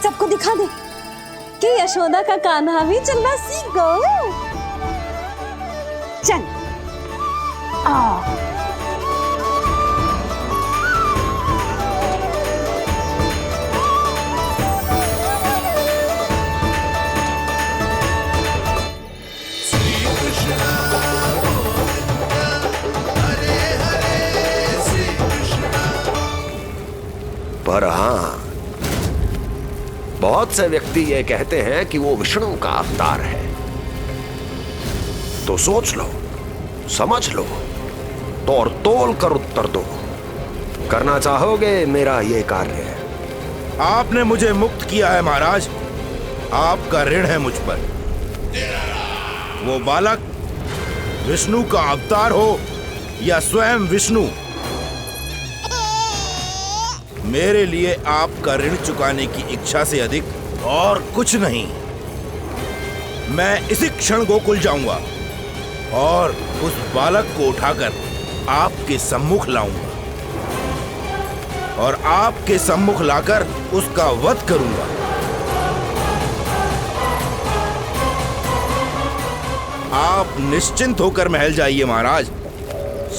सबको दिखा दे कि यशोदा का कान्हा भी चलना सीख गो। चल आ पर हाँ, बहुत से व्यक्ति ये कहते हैं कि वो विष्णु का अवतार है। तो सोच लो, समझ लो, तोड़ तोल कर उत्तर दो। करना चाहोगे मेरा ये कार्य? आपने मुझे मुक्त किया है महाराज, आपका ऋण है मुझ पर। वो बालक विष्णु का अवतार हो या स्वयं विष्णु, मेरे लिए आपका ऋण चुकाने की इच्छा से अधिक और कुछ नहीं। मैं इसी क्षण गोकुल जाऊंगा और उस बालक को उठाकर आपके सम्मुख लाऊंगा और आपके सम्मुख लाकर उसका वध करूंगा। आप निश्चिंत होकर महल जाइए महाराज,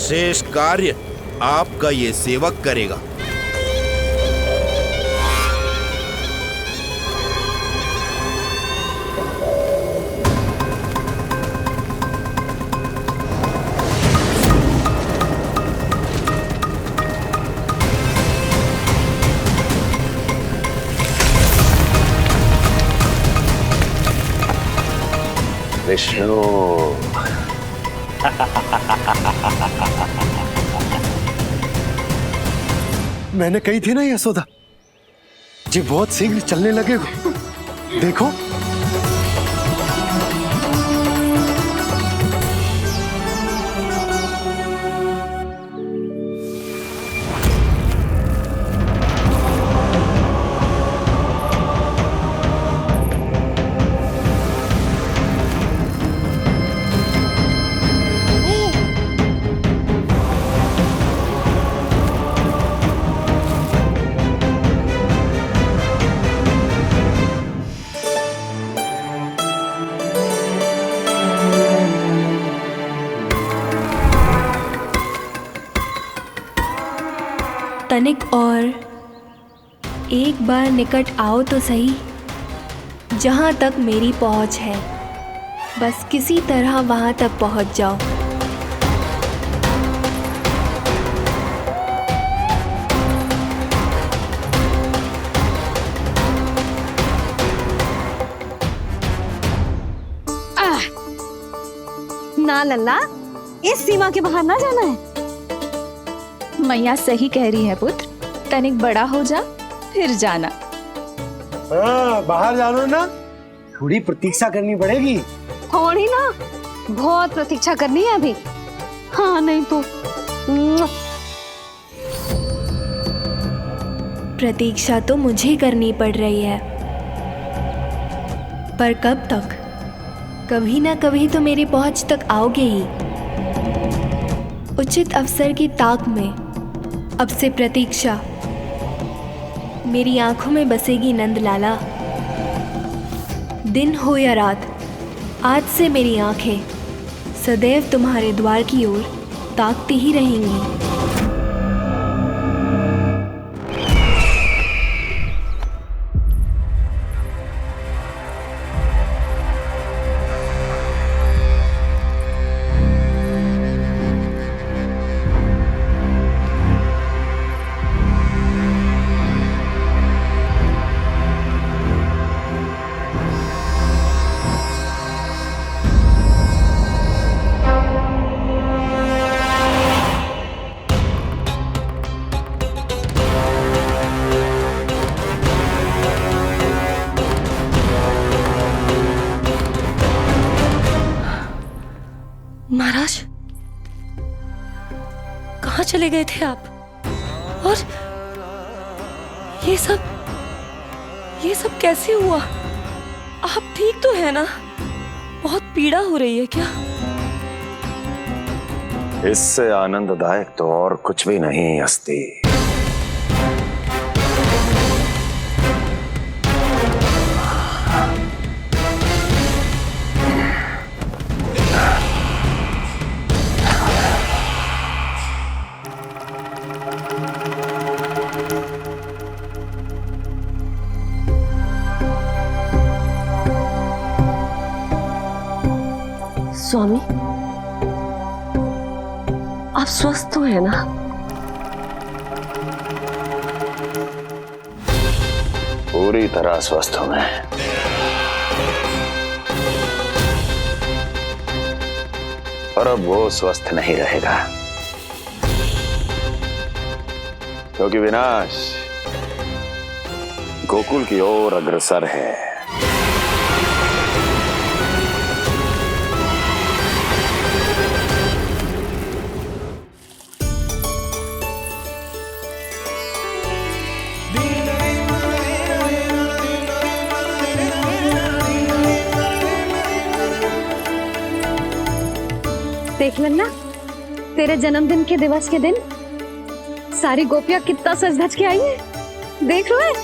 शेष कार्य आपका ये सेवक करेगा। विष्णु मैंने कही थी ना यशोदा जी, बहुत शीघ्र चलने लगे हो। देखो तनिक और एक बार निकट आओ तो सही, जहाँ तक मेरी पहुँच है, बस किसी तरह वहाँ तक पहुँच जाओ। ना लल्ला, इस सीमा के बाहर ना जाना है। मैया सही कह रही है पुत्र, तनिक बड़ा हो जा फिर जाना। हाँ, बाहर जानो ना, थोड़ी प्रतीक्षा करनी पड़ेगी। थोड़ी ना, बहुत प्रतीक्षा करनी है अभी। हाँ नहीं तो प्रतीक्षा तो मुझे करनी पड़ रही है, पर कब तक? कभी ना कभी तो मेरी पहुंच तक आओगे ही। उचित अवसर की ताक में अब से प्रतीक्षा मेरी आंखों में बसेगी नंदलाला। दिन हो या रात, आज से मेरी आंखें सदैव तुम्हारे द्वार की ओर ताकती ही रहेंगी। महाराज, कहाँ चले गए थे आप? और ये सब कैसे हुआ? आप ठीक तो है ना? बहुत पीड़ा हो रही है क्या? इससे आनंददायक तो और कुछ भी नहीं हस्ती। स्वामी, आप स्वस्थ तो है ना? पूरी तरह स्वस्थ हूं मैं। और अब वो स्वस्थ नहीं रहेगा, क्योंकि विनाश गोकुल की ओर अग्रसर है। देख लन्ना, तेरे जन्मदिन के दिवस के दिन सारी गोपियां कितना सज धज के आई है। देख रहे हो?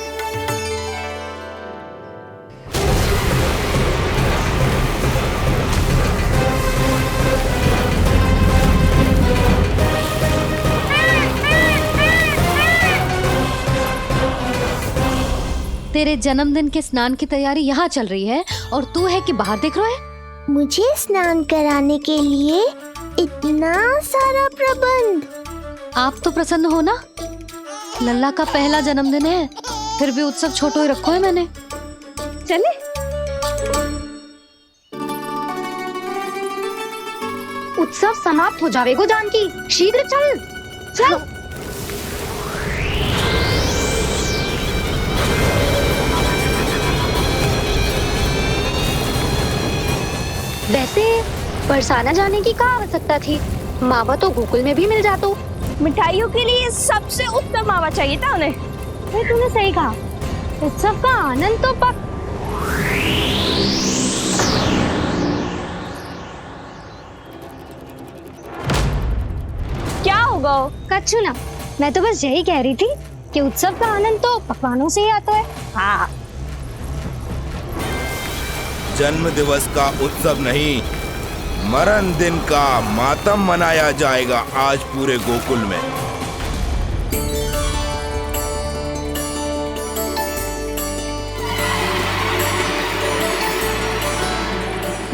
तेरे जन्मदिन के स्नान की तैयारी यहाँ चल रही है और तू है कि बाहर देख रहा है। मुझे स्नान कराने के लिए इतना सारा प्रबंध। आप तो प्रसन्न हो ना? लल्ला का पहला जन्मदिन है, फिर भी उत्सव छोटो ही रखो है मैंने। चले? उत्सव समाप्त हो जाएगा जानकी, शीघ्र चल चल। वैसे बरसाना जाने की क्या आवश्यकता थी? मावा तो गोकुल में भी मिल जातो। मिठाइयों के लिए सबसे उत्तम मावा चाहिए था उन्हें। तूने सही कहा, उत्सव का आनंद तो पक। क्या होगा? कच्चू ना, मैं तो बस यही कह रही थी कि उत्सव का आनंद तो पकवानों से ही आता है। हाँ, जन्म दिवस का उत्सव नहीं, मरण दिन का मातम मनाया जाएगा आज पूरे गोकुल में।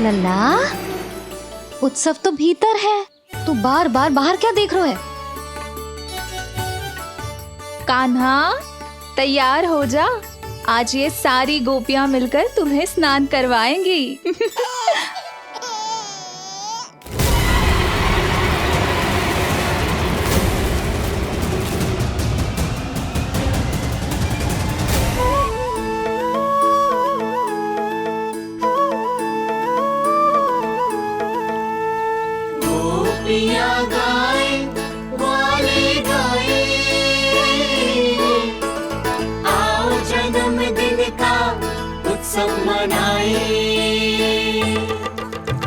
लल्ला, उत्सव तो भीतर है, तू बार बार बाहर क्या देख रहा है? कान्हा, तैयार हो जा, आज ये सारी गोपियां मिलकर तुम्हें स्नान करवाएंगी।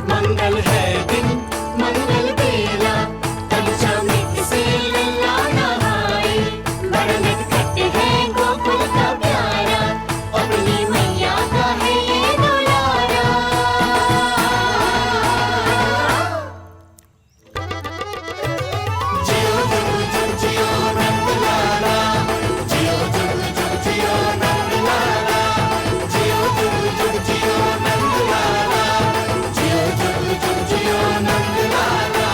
मंगल है दिन, मंगल बेला, तब शामिक से लल्ला नहाए। बड़ा नटखट है गोकुल का प्यारा, अपनी मैया का है ये दुलारा। जियो जुग जुग जियो नंद लाला, जियो जुग जुग जियो नंद लाला, जियो जुग जुग जियो नंद लाला, जियो जुग जुग जियो नंद लाला।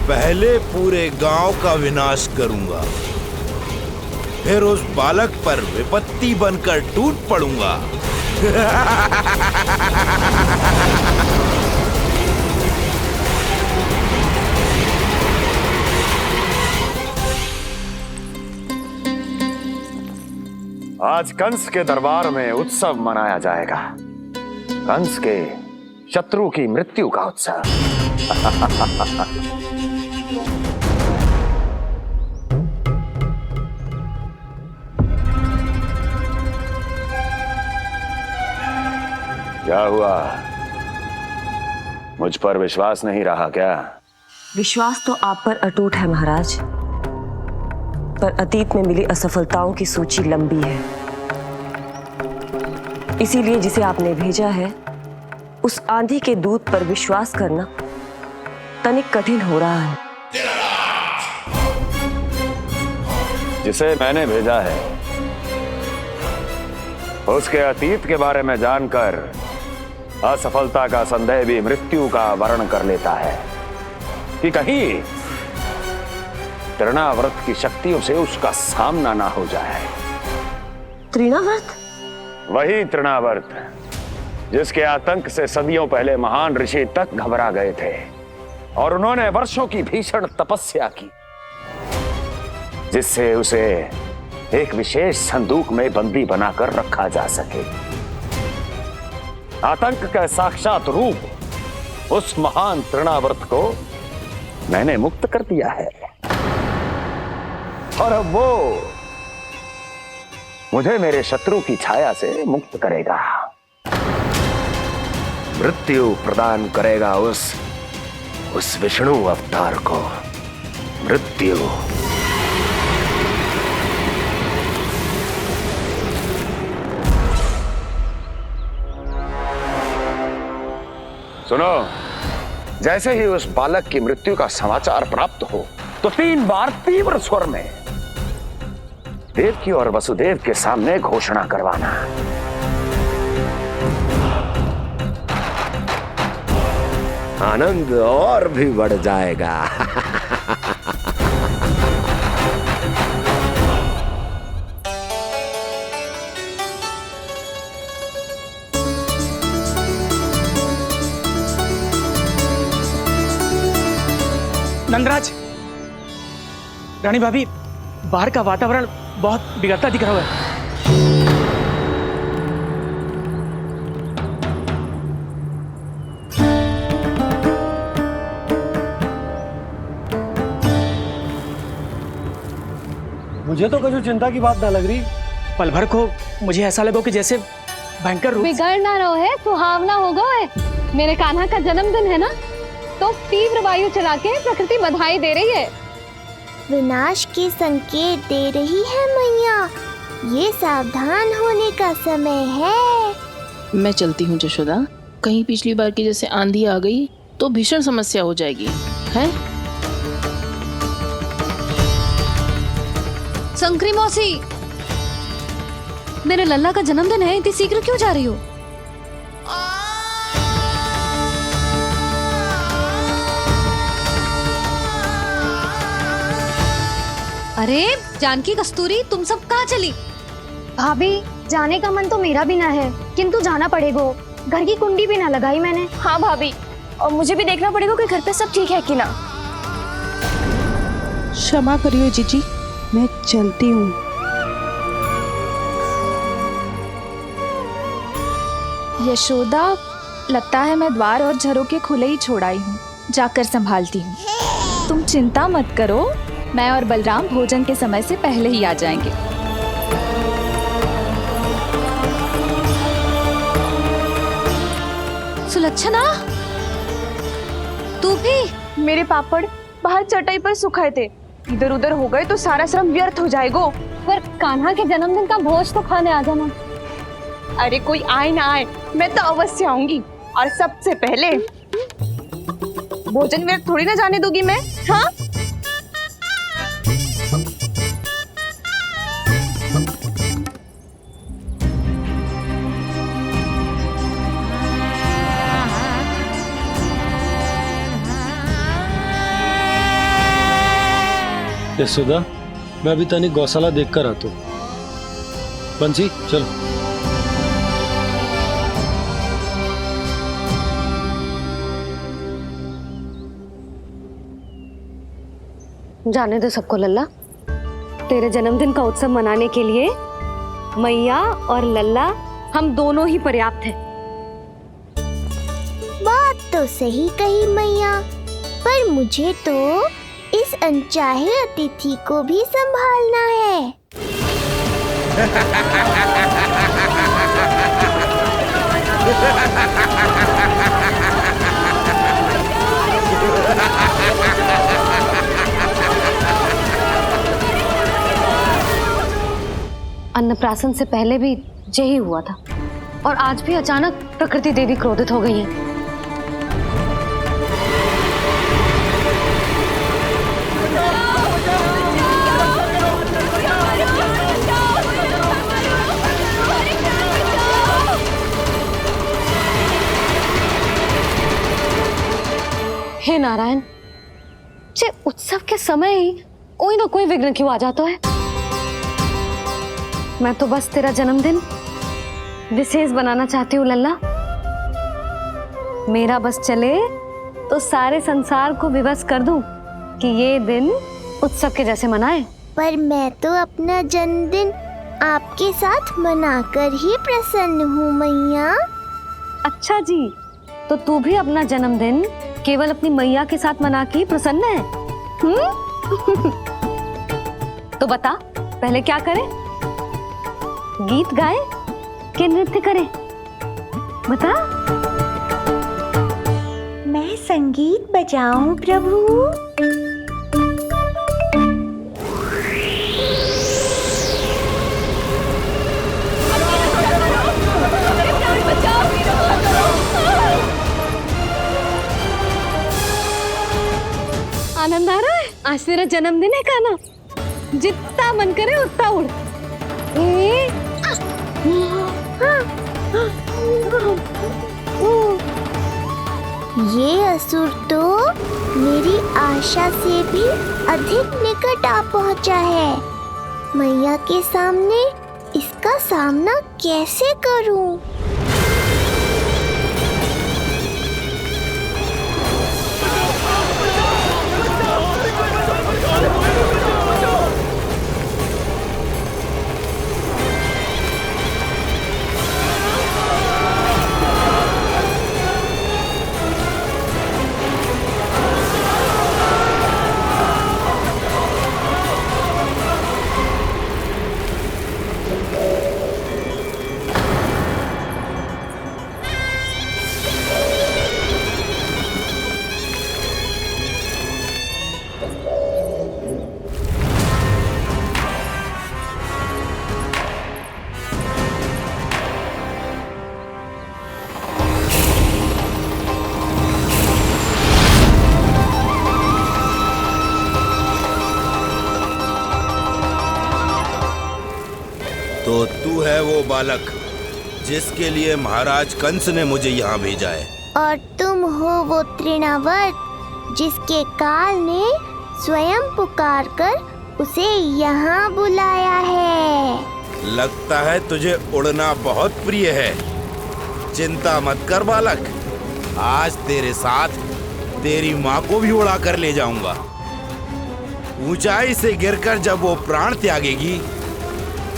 पहले पूरे गांव का विनाश करूंगा, फिर उस बालक पर विपत्ति बनकर टूट पड़ूंगा। आज कंस के दरबार में उत्सव मनाया जाएगा, कंस के शत्रु की मृत्यु का उत्सव। क्या हुआ, मुझ पर विश्वास नहीं रहा क्या? विश्वास तो आप पर अटूट है महाराज, पर अतीत में मिली असफलताओं की सूची लंबी है। इसीलिए जिसे आपने भेजा है उस आंधी के दूत पर विश्वास करना तनिक कठिन हो रहा है। जिसे मैंने भेजा है उसके अतीत के बारे में जानकर असफलता का संदेह भी मृत्यु का वर्ण कर लेता है कि कहीं तृणाव्रत की शक्तियों से उसका सामना ना हो जाए। तृणाव्रत? वही तृणाव्रत जिसके आतंक से सदियों पहले महान ऋषि तक घबरा गए थे और उन्होंने वर्षों की भीषण तपस्या की जिससे उसे एक विशेष संदूक में बंदी बनाकर रखा जा सके। आतंक का साक्षात रूप उस महान तृणाव्रत को मैंने मुक्त कर दिया है और अब वो मुझे मेरे शत्रु की छाया से मुक्त करेगा, मृत्यु प्रदान करेगा उस विष्णु अवतार को मृत्यु। सुनो, जैसे ही उस बालक की मृत्यु का समाचार प्राप्त हो तो 3 बार तीव्र स्वर में देवकी और वसुदेव के सामने घोषणा करवाना। आनंद और भी बढ़ जाएगा। नंदराज, रानी भाभी, बाहर का वातावरण बहुत बिगड़ता दिख रहा है। मुझे तो कुछ चिंता की बात ना लग रही। पल भर को मुझे ऐसा लगो कि जैसे भयंकर रूप बिगड़ ना रहो है, सुहावना होगा है। मेरे कान्हा का जन्मदिन है ना, तो तीव्र वायु चला के प्रकृति बधाई दे रही है। विनाश के संकेत दे रही है मैया, ये सावधान होने का समय है। मैं चलती हूँ जशोदा, कहीं पिछली बार की जैसे आंधी आ गई तो भीषण समस्या हो जाएगी, है? शंकरी मौसी, मेरे लल्ला का जन्मदिन है, इतनी शीघ्र क्यों जा रही हो? अरे जानकी, कस्तूरी, तुम सब कहाँ चली? भाभी, जाने का मन तो मेरा भी ना है, किंतु जाना पड़ेगा। घर की कुंडी भी ना लगाई मैंने। हाँ भाभी, और मुझे भी देखना पड़ेगा कि घर पे सब ठीक है कि ना। क्षमा करियो जीजी, मैं चलती हूँ। यशोदा, लगता है मैं द्वार और झरोके खुले ही छोड़ आई हूँ, जाकर संभालती हूँ। तुम चिंता मत करो, मैं और बलराम भोजन के समय से पहले ही आ जाएंगे। सुलक्षणा, तू भी? मेरे पापड़ बाहर चटाई पर सुखाए थे, इधर उधर हो गए तो सारा श्रम व्यर्थ हो जाएगा। पर कान्हा के जन्मदिन का भोज तो खाने आ जाना। अरे कोई आए ना आए, मैं तो अवश्य आऊंगी, और सबसे पहले भोजन व्यर्थ थोड़ी ना जाने दूंगी मैं। हाँ, यशोदा, मैं अभी तनिक गौशाला देख कर आता हूँ। बंसी, चलो। जाने दो सबको लल्ला, तेरे जन्मदिन का उत्सव मनाने के लिए मैया और लल्ला हम दोनों ही पर्याप्त हैं। बात तो सही कही मैया, पर मुझे तो इस अनचाहे अतिथि को भी संभालना है। अन्नप्राशन से पहले भी यही हुआ था, और आज भी अचानक प्रकृति देवी क्रोधित हो गई है। हे नारायण, जे उत्सव के समय ही कोई ना कोई विघ्न क्यों आ जाता है। मैं तो बस तेरा जन्मदिन विशेष बनाना चाहती हूँ लल्ला। मेरा बस चले तो सारे संसार को विवश कर दूं कि ये दिन उत्सव के जैसे मनाए। पर मैं तो अपना जन्मदिन आपके साथ मनाकर ही प्रसन्न हूँ मैया। अच्छा जी, तो तू भी अपना जन्मदिन केवल अपनी मैया के साथ मना के ही प्रसन्न है? तो बता, पहले क्या करें? गीत गाए कि नृत्य करें? बता। मैं संगीत बजाऊं प्रभु? आनंद आ रहा है? आज तेरा जन्मदिन है कान्हा, जितना मन करे उतना उड़। ये असुर तो मेरी आशा से भी अधिक निकट आ पहुंचा है। मैया के सामने इसका सामना कैसे करूं? तो तू है वो बालक जिसके लिए महाराज कंस ने मुझे यहाँ भेजा है। और तुम हो वो तृणावर्त जिसके काल ने स्वयं पुकारकर उसे यहाँ बुलाया है। लगता है तुझे उड़ना बहुत प्रिय है। चिंता मत कर बालक, आज तेरे साथ तेरी माँ को भी उड़ा कर ले जाऊंगा। ऊंचाई से गिरकर जब वो प्राण त्यागेगी,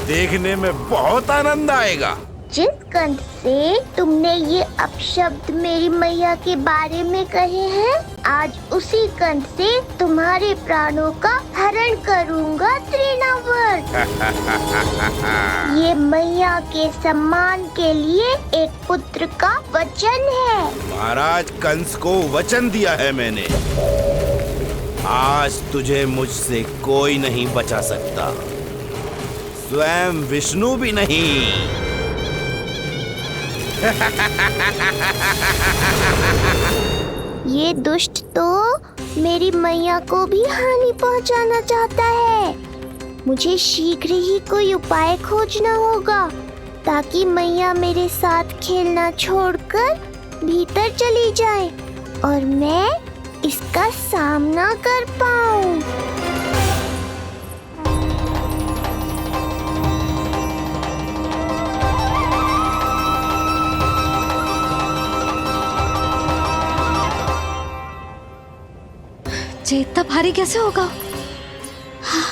देखने में बहुत आनंद आएगा। जिस कंठ से तुमने ये अपशब्द मेरी मैया के बारे में कहे हैं, आज उसी कंठ से तुम्हारे प्राणों का हरण करूंगा तृणावर्त। ये मैया के सम्मान के लिए एक पुत्र का वचन है। महाराज कंस को वचन दिया है मैंने। आज तुझे मुझसे कोई नहीं बचा सकता, स्वयं विष्णु भी नहीं। ये दुष्ट तो मेरी मैया को भी हानि पहुंचाना चाहता है। मुझे शीघ्र ही कोई उपाय खोजना होगा ताकि मैया मेरे साथ खेलना छोड़कर भीतर चली जाए और मैं इसका सामना कर पाऊं। ये इतना भारी कैसे होगा? हाँ,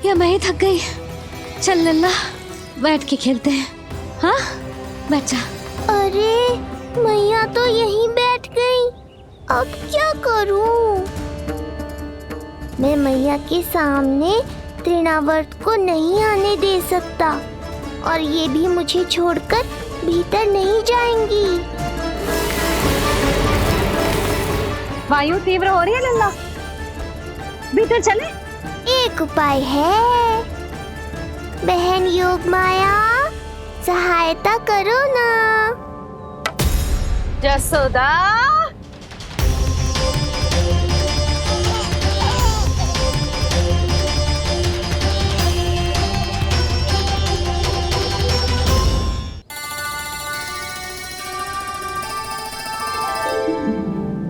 या मैं ही थक गई। चल लल्ला, बैठ के खेलते हैं। हाँ, बैठ जा। अरे मैया तो यहीं बैठ गई, अब क्या करूं? मैं मैया के सामने तृणावर्त को नहीं आने दे सकता और ये भी मुझे छोड़कर भीतर नहीं जाएंगी। वायु तीव्र हो रही है लल्ला, भीतर चले। एक उपाय है, बहन योग माया, सहायता करो ना। जसोदा,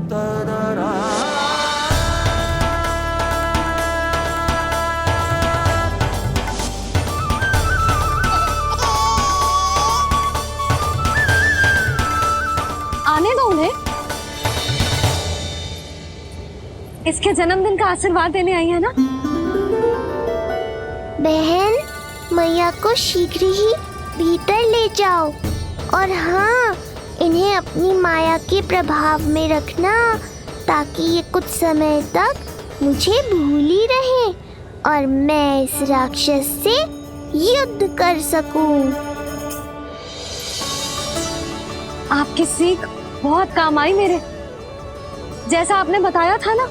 da da da इसके जन्मदिन का आशीर्वाद देने आई है ना? बहन, मैया को शीघ्र ही भीतर ले जाओ और हाँ, इन्हें अपनी माया के प्रभाव में रखना ताकि ये कुछ समय तक मुझे भूली रहे और मैं इस राक्षस से युद्ध कर सकूं। आपकी सीख बहुत काम आई मेरे। जैसा आपने बताया था ना,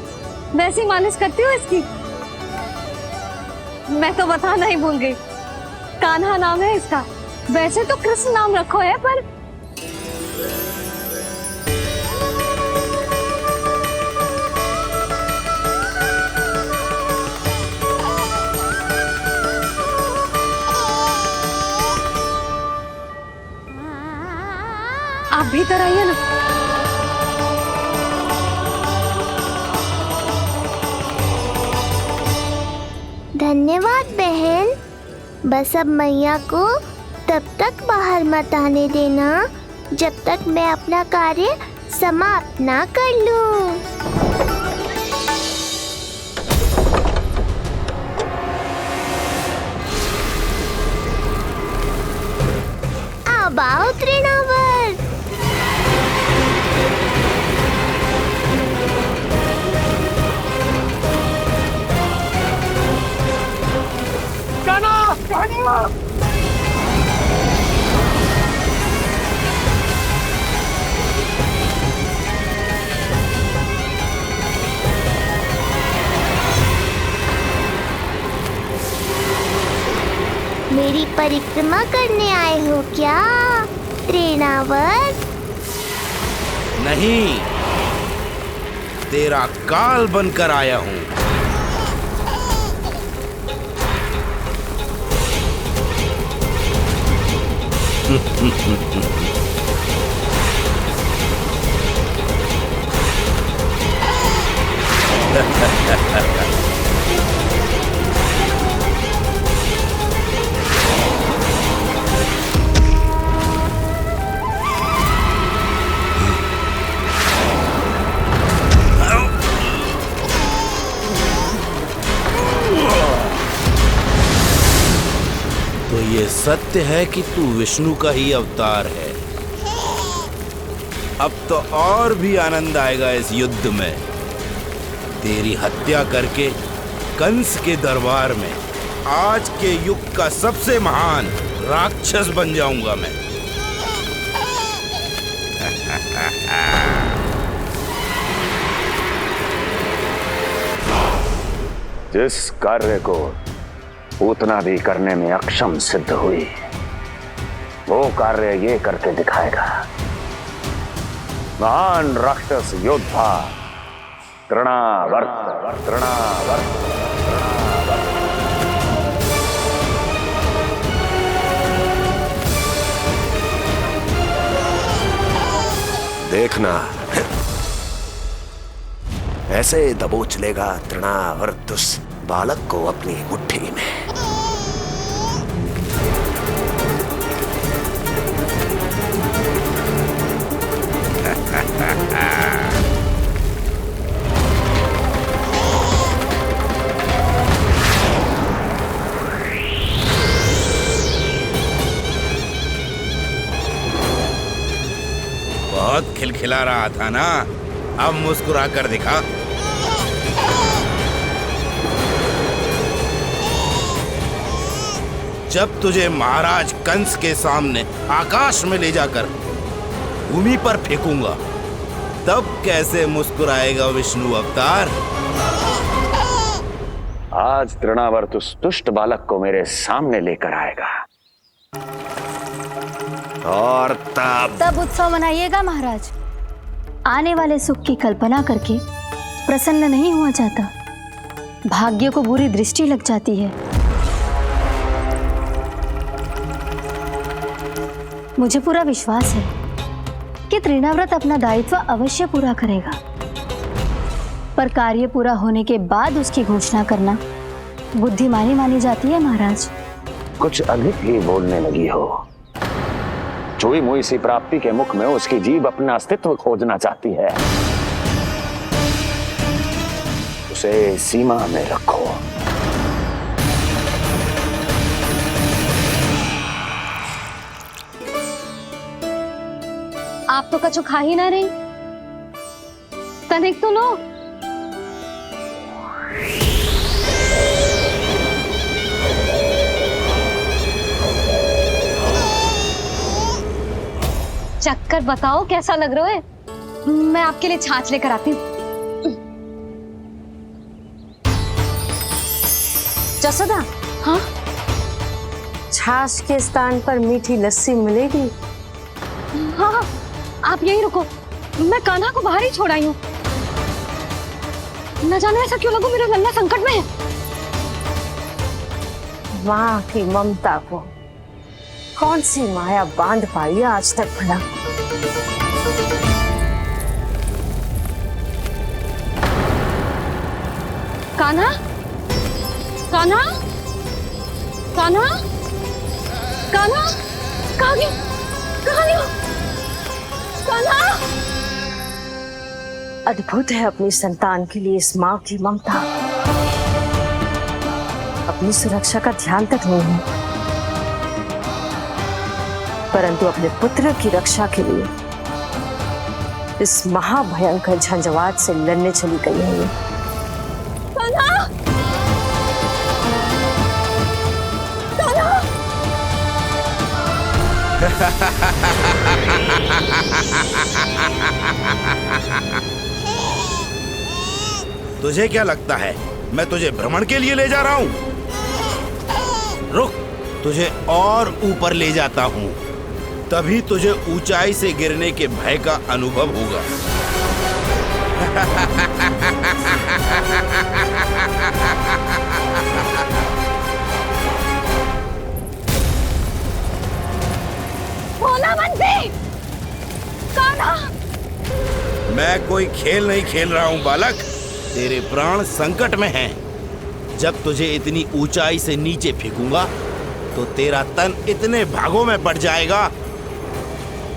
वैसी मालिश करती हूँ इसकी। मैं तो बताना ही भूल गई, कान्हा नाम है इसका। वैसे तो कृष्ण नाम रखो है, पर आप भीतर आइए ना। धन्यवाद बहन। बस अब मैया को तब तक बाहर मत आने देना जब तक मैं अपना कार्य समाप्त ना कर लूं। अब आओ तृणावर। मेरी परिक्रमा करने आए हो क्या तृणावर? नहीं, तेरा काल बनकर आया हूँ। तो ये सत्य है कि तू विष्णु का ही अवतार है। अब तो और भी आनंद आएगा इस युद्ध में। तेरी हत्या करके कंस के दरबार में आज के युग का सबसे महान राक्षस बन जाऊंगा मैं। जिस कार्य को उतना भी करने में अक्षम सिद्ध हुई, वो कार्य ये करके दिखाएगा। महान राक्षस योद्धा तृणावर्त। देखना, ऐसे दबोच लेगा तृणावर्त उस बालक को अपनी मुट्ठी में। बहुत खिलखिला रहा था ना, अब मुस्कुरा कर दिखा। जब तुझे महाराज कंस के सामने आकाश में ले जाकर भूमि पर फेंकूंगा, तब कैसे मुस्कुराएगा विष्णु अवतार? आज तृणावर्त उस दुष्ट बालक को मेरे सामने लेकर आएगा और तब उत्सव मनाइएगा महाराज। आने वाले सुख की कल्पना करके प्रसन्न नहीं हुआ जाता, भाग्य को बुरी दृष्टि लग जाती है। मुझे पूरा विश्वास है कि तृणाव्रत अपना दायित्व अवश्य पूरा करेगा, पर कार्य पूरा होने के बाद उसकी घोषणा करना बुद्धिमानी मानी जाती है महाराज। कुछ अधिक ही बोलने लगी हो। चुई मुई सी प्राप्ति के मुख में उसकी जीभ अपना अस्तित्व खोजना चाहती है। उसे सीमा में रखो। आप तो कछु खा ही ना रही, तनिक तो लो। चक्कर बताओ कैसा लग रहा है? मैं आपके लिए छाछ लेकर आती हूँ। जसोदा, हाँ? छाछ के स्थान पर मीठी लस्सी मिलेगी। हाँ हाँ, आप यही रुको, मैं कान्हा को बाहर ही छोड़ आई हूँ। न जाने ऐसा क्यों लगो मेरा लल्ला संकट में है। माँ की ममता को कौन सी माया बांध पाई है आज तक भला। कान्हा, कान्हा, कान्हा, कान्हा, कहाँ गया? कहाँ गया? कान्हा! अद्भुत है अपनी संतान के लिए इस माँ की ममता। अपनी सुरक्षा का ध्यान तक नहीं है, परंतु अपने पुत्र की रक्षा के लिए इस महाभयंकर झंझावात से लड़ने चली गई है ये। कान्हा! कान्हा! तुझे क्या लगता है मैं तुझे भ्रमण के लिए ले जा रहा हूँ? रुक, तुझे और ऊपर ले जाता हूँ, तभी तुझे ऊंचाई से गिरने के भय का अनुभव होगा। भोला बंसी! कान्हा! मैं कोई खेल नहीं खेल रहा हूँ बालक, तेरे प्राण संकट में हैं। जब तुझे इतनी ऊंचाई से नीचे फेंकूंगा तो तेरा तन इतने भागों में बढ़ जाएगा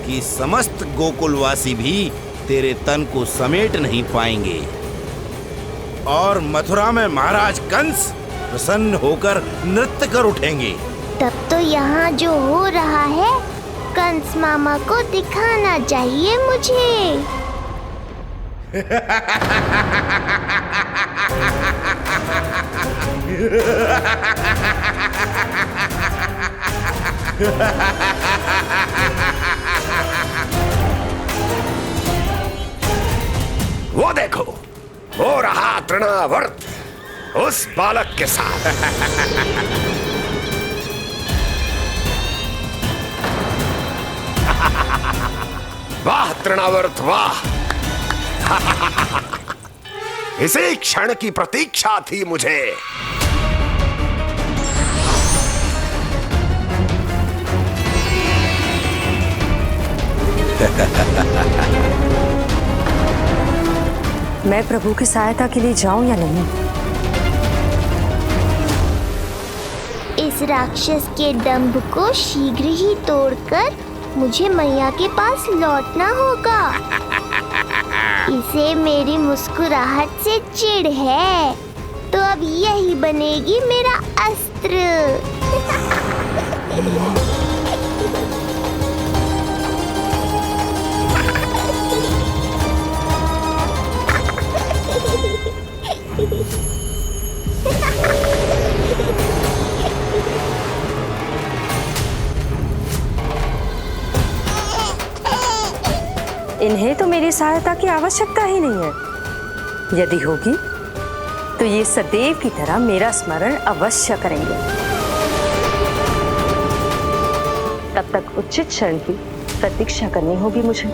कि समस्त गोकुलवासी भी तेरे तन को समेट नहीं पाएंगे और मथुरा में महाराज कंस प्रसन्न होकर नृत्य कर उठेंगे। तब तो यहाँ जो हो रहा है कंस मामा को दिखाना चाहिए मुझे। वो देखो, हो रहा तृणावर्त उस बालक के साथ। वाह तृणावर्त वाह! इसी क्षण की प्रतीक्षा थी मुझे। मैं प्रभु की सहायता के लिए जाऊं या नहीं? इस राक्षस के दंभ को शीघ्र ही तोड़कर मुझे मैया के पास लौटना होगा। इसे मेरी मुस्कुराहट से चिढ़ है, तो अब यही बनेगी मेरा अस्त्र। इन्हें तो मेरी सहायता की आवश्यकता ही नहीं है। यदि होगी तो ये सदैव की तरह मेरा स्मरण अवश्य करेंगे। तब तक उचित क्षण की प्रतीक्षा करनी होगी मुझे।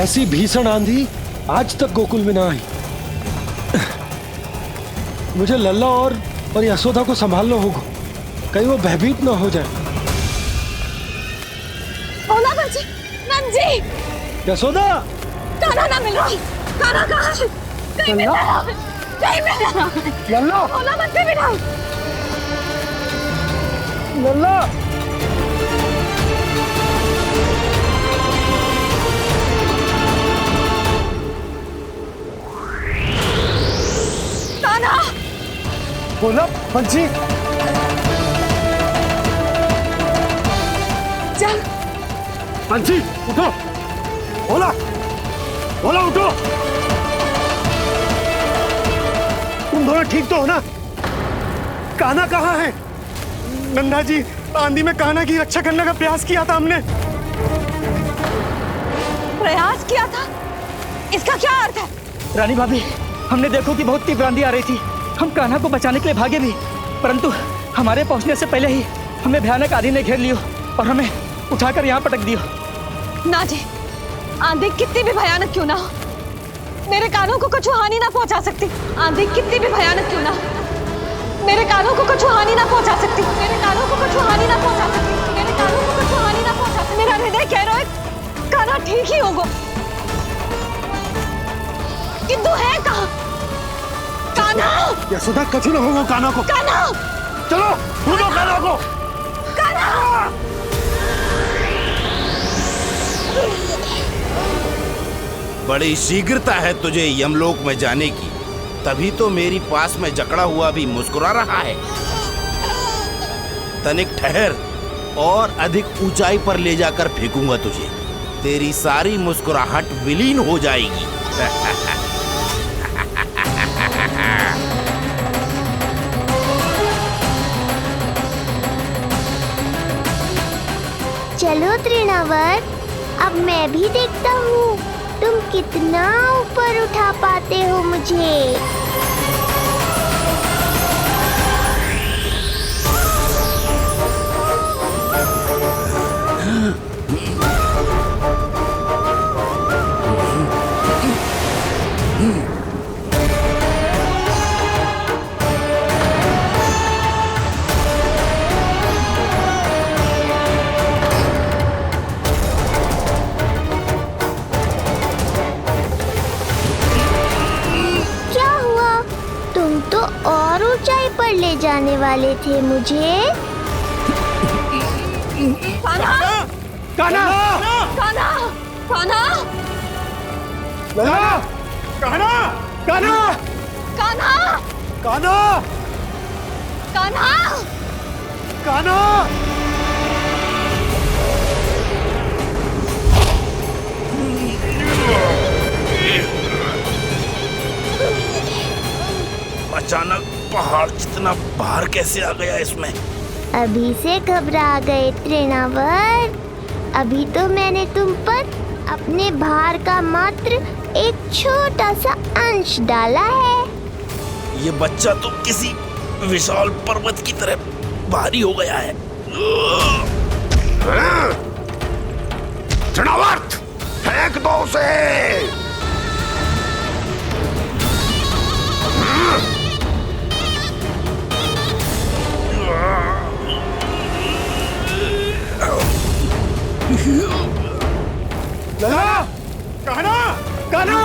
ऐसी भीषण आंधी आज तक गोकुल में ना आई। मुझे लल्ला और यशोदा को संभालना होगा, कहीं वो भयभीत ना हो जाए। भोला बंसी! नंजी! यशोदा! कान्हा ना मिलो! कान्हा कहाँ है? कहीं मिल रहा है! कहीं मिल रहा है! लल्ला! भोला बंसी मिलो! लल्ला! बोला बंसी। चल बंसी उठो। बोला बोला उठो। तुम दोनों ठीक तो हो ना? कान्हा कहाँ है? नंदा जी, आंधी में कान्हा की रक्षा करने का प्रयास किया था हमने। प्रयास किया था? इसका क्या अर्थ है? रानी भाभी, हमने देखो कि बहुत तीव्र आंधी आ रही थी। हम कान्हा को बचाने के लिए भागे भी, परंतु हमारे पहुंचने से पहले ही हमें भयानक आंधी ने घेर लियो और हमें उठाकर यहाँ पटक दियो। ना जी, आंधी कितनी भी भयानक क्यों ना हो, मेरे कानों को कुछ हानि ना पहुंचा सकती। आंधी कितनी भी भयानक क्यों ना हो, मेरे कानों को कुछ हानि ना पहुंचा सकती। मेरे कानों को कुछ हानि ना पहुंचा सकती। मेरे कानों को कुछ हानि ना पहुंचा सकती। मेरा हृदय कह रहा है कान्हा ठीक ही होगा, किंतु है कहाँ कान्हा? यशोदा कछु न होगा कान्हा को। कान्हा चलो ढूंढो कान्हा को। कान्हा बड़ी शीघ्रता है तुझे यमलोक में जाने की, तभी तो मेरी पास में जकड़ा हुआ भी मुस्कुरा रहा है। तनिक ठहर, और अधिक ऊंचाई पर ले जाकर फेंकूंगा तुझे। तेरी सारी मुस्कुराहट विलीन हो जाएगी। चलो तृणावर, अब मैं भी देखता हूँ तुम कितना ऊपर उठा पाते हो मुझे। और ऊंचाई पर ले जाने वाले थे मुझे। कान्हा! कान्हा! कान्हा! कान्हा! कान्हा! कान्हा! कान्हा! कान्हा! कान्हा! कान्हा! कान्हा! अचानक पहाड़ जितना भार कैसे आ गया इसमें? अभी से घबरा गए तृणावर। अभी तो मैंने तुम पर अपने भार का मात्र एक छोटा सा अंश डाला है। ये बच्चा तो किसी विशाल पर्वत की तरह भारी हो गया है। तृणावर्त, फेंक दो उसे। कान्हा! कान्हा!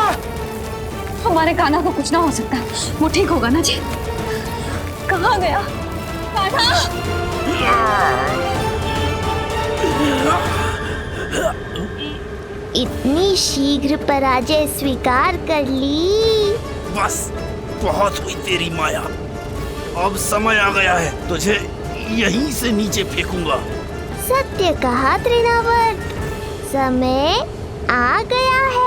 हमारे कान्हा को कुछ ना हो सकता, वो ठीक होगा ना जी? कहाँ गया कान्हा? इतनी शीघ्र पराजय स्वीकार कर ली। बस बहुत हुई तेरी माया। अब समय आ गया है, तुझे यहीं से नीचे फेंकूंगा। सत्य कहा तृणावर, समय आ गया है।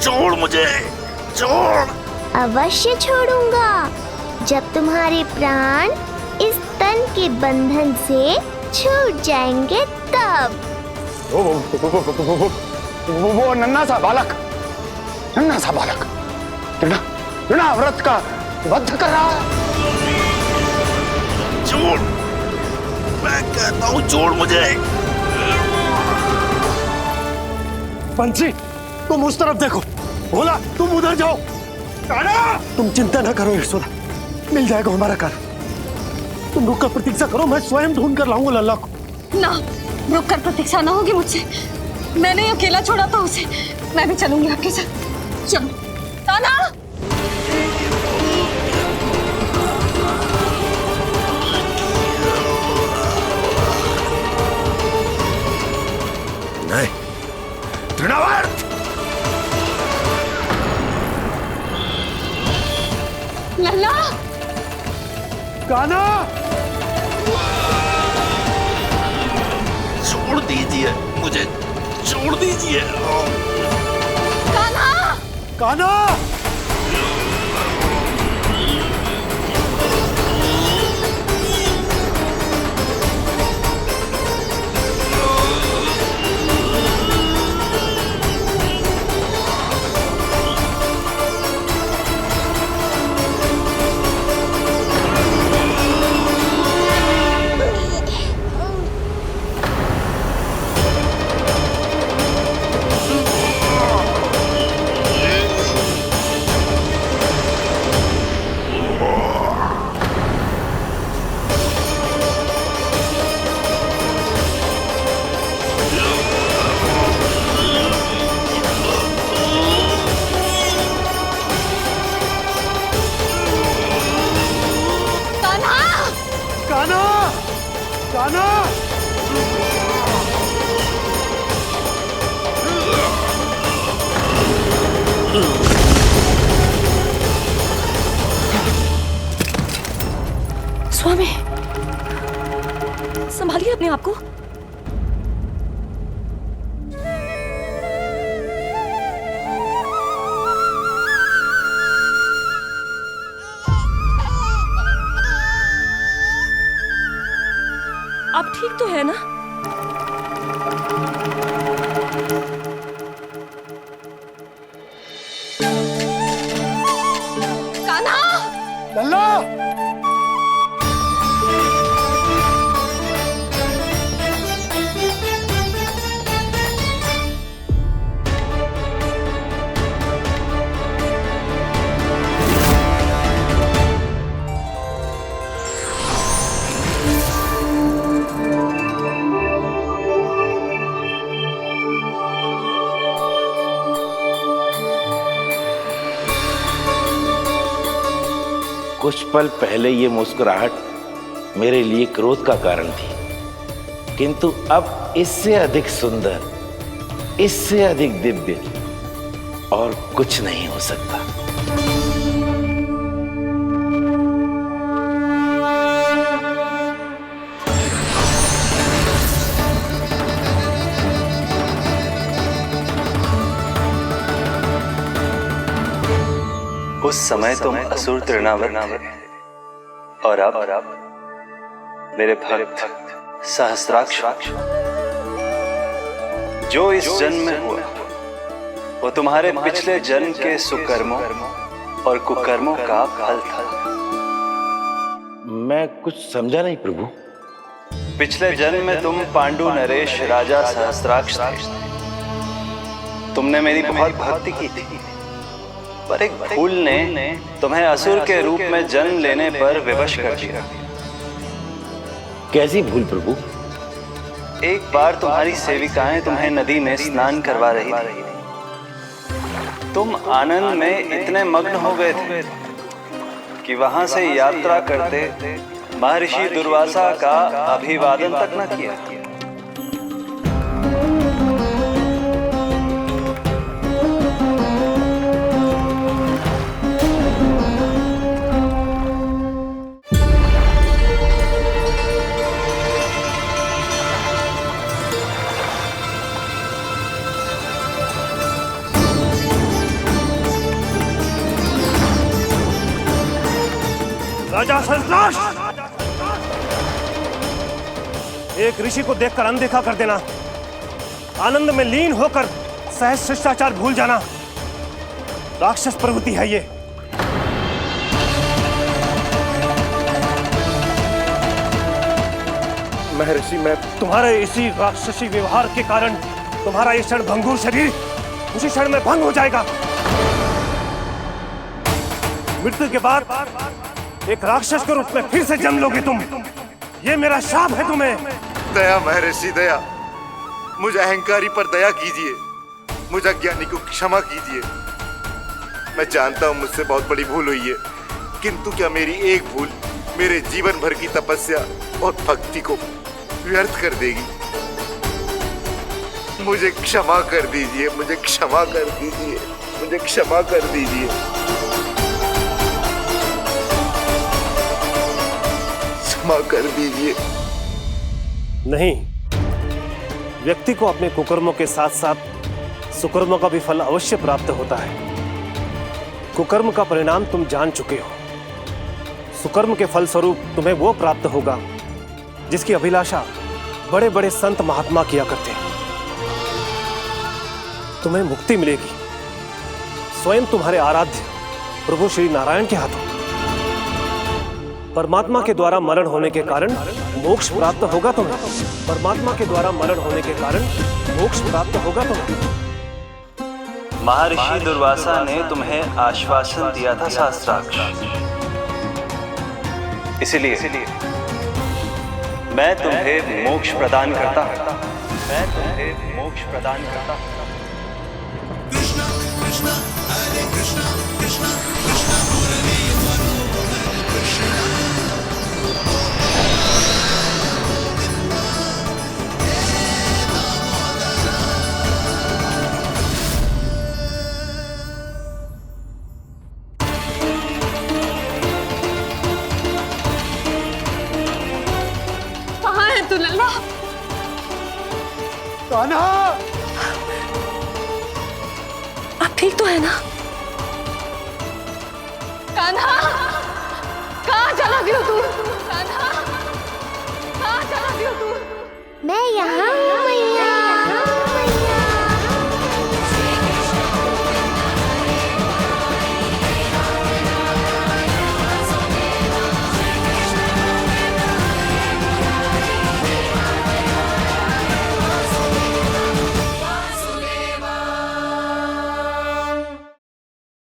छोड़ मुझे, छोड़। अवश्य छोड़ूंगा, जब तुम्हारे प्राण इस तन के बंधन से छूट जाएंगे तब। वो नन्हा सा बालक, नन्हा सा बालक तृणाव्रत का वध कर रहा है। छोड़, मैं कहता हूँ छोड़ मुझे। बंसी, तुम उस तरफ देखो। बोला तुम उधर जाओ। कान्हा! तुम चिंता न करो यशोदा, मिल जाएगा हमारा कान्हा। तुम रुक कर प्रतीक्षा करो, मैं स्वयं ढूंढ कर लाऊंगा लल्ला को। ना, रुक कर प्रतीक्षा ना होगी मुझसे। मैंने अकेला छोड़ा था उसे, मैं भी चलूंगी आपके साथ। चलो कान्हा! नहीं, तृणावर्त! लल्ला! कान्हा! छोड़ दीजिए मुझे, छोड़ दीजिए। कान्हा! कान्हा! स्वामी, संभालिए अपने आप को। आप ठीक तो है ना? कान्हा! लल्ला! कुछ पल पहले ये मुस्कुराहट मेरे लिए क्रोध का कारण थी, किंतु अब इससे अधिक सुंदर, इससे अधिक दिव्य और कुछ नहीं हो सकता। उस समय तुम असुर तृणावर्त थे और अब मेरे भक्त सहस्त्राक्ष। जो इस जन्म में हुआ वो तुम्हारे पिछले जन्म के सुकर्मों और कुकर्मों का फल था। मैं कुछ समझा नहीं प्रभु। पिछले जन्म में तुम पांडु नरेश राजा सहस्त्राक्ष थे। तुमने मेरी बहुत भक्ति की थी, पर एक भूल ने तुम्हें असुर के रूप में जन्म लेने पर विवश कर दिया। कैसी भूल प्रभु? एक बार तुम्हारी सेविकाएं तुम्हें नदी में स्नान करवा रही थी। तुम आनंद में इतने मग्न हो गए थे कि वहां से यात्रा करते महर्षि दुर्वासा का अभिवादन तक न किया। राजा सहस्त्राक्ष! एक ऋषि को देखकर अनदेखा कर देना, आनंद में लीन होकर सहज शिष्टाचार भूल जाना, राक्षस प्रवृत्ति है ये। महर्षि, मैं तुम्हारे इसी राक्षसी व्यवहार के कारण तुम्हारा ये क्षण भंगुर शरीर उसी क्षण में भंग हो जाएगा। मृत्यु के बाद एक राक्षस के रूप में फिर से जन्म लोगे तुम। ये मेरा शाप है तुम्हें। दया महर्षि, दया। मुझ अहंकारी पर दया कीजिए, मुझ अज्ञानी को क्षमा कीजिए। मैं जानता हूं मुझसे बहुत बड़ी भूल हुई है, किंतु क्या मेरी एक भूल मेरे जीवन भर की तपस्या और भक्ति को व्यर्थ कर देगी? मुझे क्षमा कर दीजिए, मुझे क्षमा कर दीजिए, मुझे क्षमा कर दीजिए। क्षमा कर दीजिए। नहीं, व्यक्ति को अपने कुकर्मों के साथ साथ सुकर्मों का भी फल अवश्य प्राप्त होता है। कुकर्म का परिणाम तुम जान चुके हो। सुकर्म के फल स्वरूप तुम्हें वो प्राप्त होगा जिसकी अभिलाषा बड़े बड़े संत महात्मा किया करते हैं। तुम्हें मुक्ति मिलेगी स्वयं तुम्हारे आराध्य प्रभु श्री नारायण के हाथों। परमात्मा के द्वारा मरण होने के कारण मोक्ष प्राप्त होगा तुम्हें। परमात्मा के द्वारा मरण होने के कारण मोक्ष प्राप्त होगा तुम्हें। महर्षि दुर्वासा ने तुम्हें आश्वासन दिया था शास्त्राक्ष, इसलिए मैं तुम्हें मोक्ष प्रदान करता हूं। मैं तुम्हें मोक्ष प्रदान करता हूं। कृष्णा कृष्णा हरे कृष्णा कृष्णा कृष्णा मुरली मनोहर कृष्णा। कहाँ है तू लल्ला? कान्हा! आप ठीक तो है ना? कान्हा, कहाँ चला गया तू? कान्हा, कहाँ चला गया तू? मैं यहाँ हूँ।